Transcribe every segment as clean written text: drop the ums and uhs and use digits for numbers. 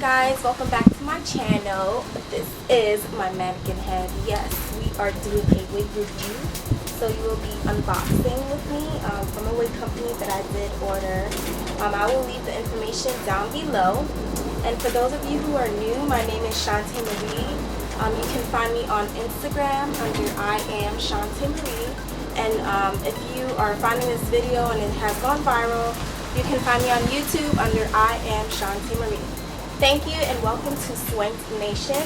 guys, welcome back to my channel. This is my mannequin head. Yes, we are doing a wig review, so you will be unboxing with me from a wig company that I did order. I will leave the information down below. And for those of you who are new, my name is Shantae Marie. You can find me on Instagram under I am Shantae Marie. And if you are finding this video and it has gone viral, you can find me on YouTube under I am Shantae Marie. Thank you and welcome to Swank Nation.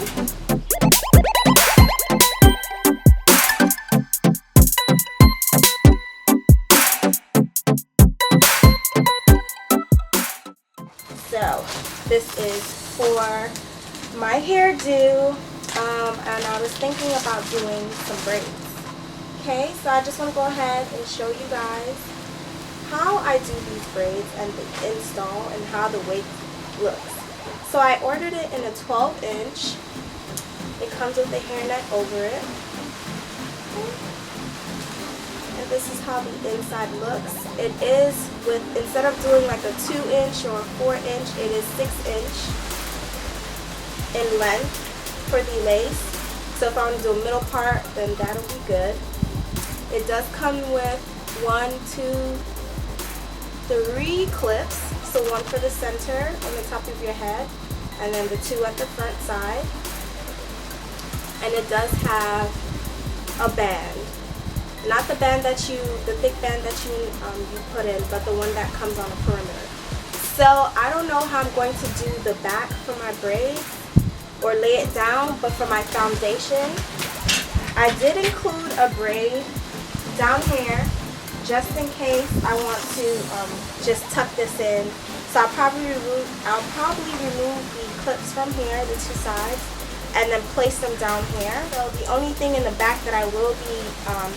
So this is for my hairdo, and I was thinking about doing some braids. Okay, so I just want to go ahead and show you guys how I do these braids and the install and how the wig looks. So I ordered it in a 12-inch. It comes with a hairnet over it. And this is how the inside looks. It is with, instead of doing like a 2-inch or a 4-inch, it is 6-inch in length for the lace. So if I want to do a middle part, then that'll be good. It does come with 1, 2, 3 clips, so one for the center on the top of your head, and then the 2 at the front side. And it does have a band, not the band that the thick band that you put in, but the one that comes on a perimeter. So I don't know how I'm going to do the back for my braids or lay it down, but for my foundation, I did include a braid down here, just in case I want to just tuck this in. So I'll probably remove the clips from here, the 2 sides, and then place them down here. So the only thing in the back that I will be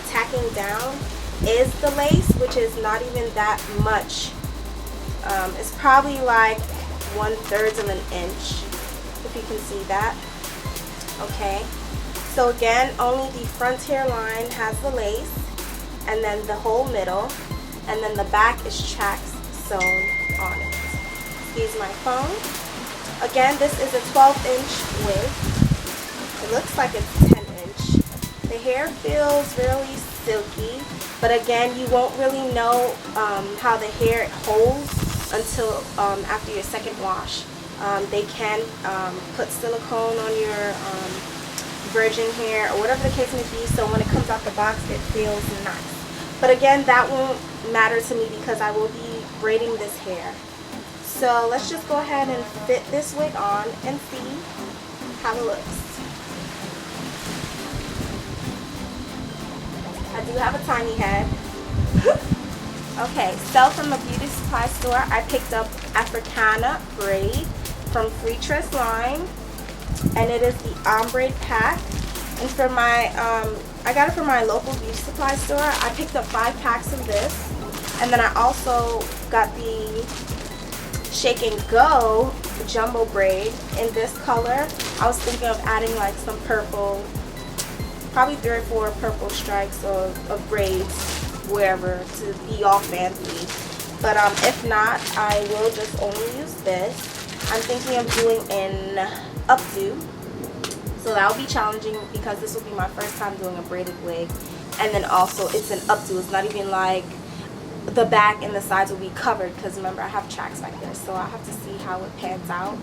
tacking down is the lace, which is not even that much. It's probably like 1/3 of an inch, if you can see that. Okay, so again, only the front hairline has the lace, and then the whole middle, and then the back is tracks sewn on it. Excuse my phone. Again, this is a 12-inch wig. It looks like it's 10-inch. The hair feels really silky, but again, you won't really know how the hair holds until after your second wash. They can put silicone on your virgin hair or whatever the case may be, so when it comes out the box it feels nice. But again, that won't matter to me because I will be braiding this hair. So let's just go ahead and fit this wig on and see how it looks. I do have a tiny head. Okay, so from the beauty supply store I picked up Africana braid from Free Tress line, and it is the ombre pack. And for my I got it from my local beauty supply store. I picked up 5 packs of this, and then I also got the Shake and Go jumbo braid in this color. I was thinking of adding like some purple, probably 3 or 4 purple stripes of braids wherever to be all fancy. But if not, I will just only use this. I'm thinking of doing an updo. So that will be challenging because this will be my first time doing a braided wig. And then also it's an updo. It's not even like the back and the sides will be covered, because remember I have tracks back there. So I'll have to see how it pans out.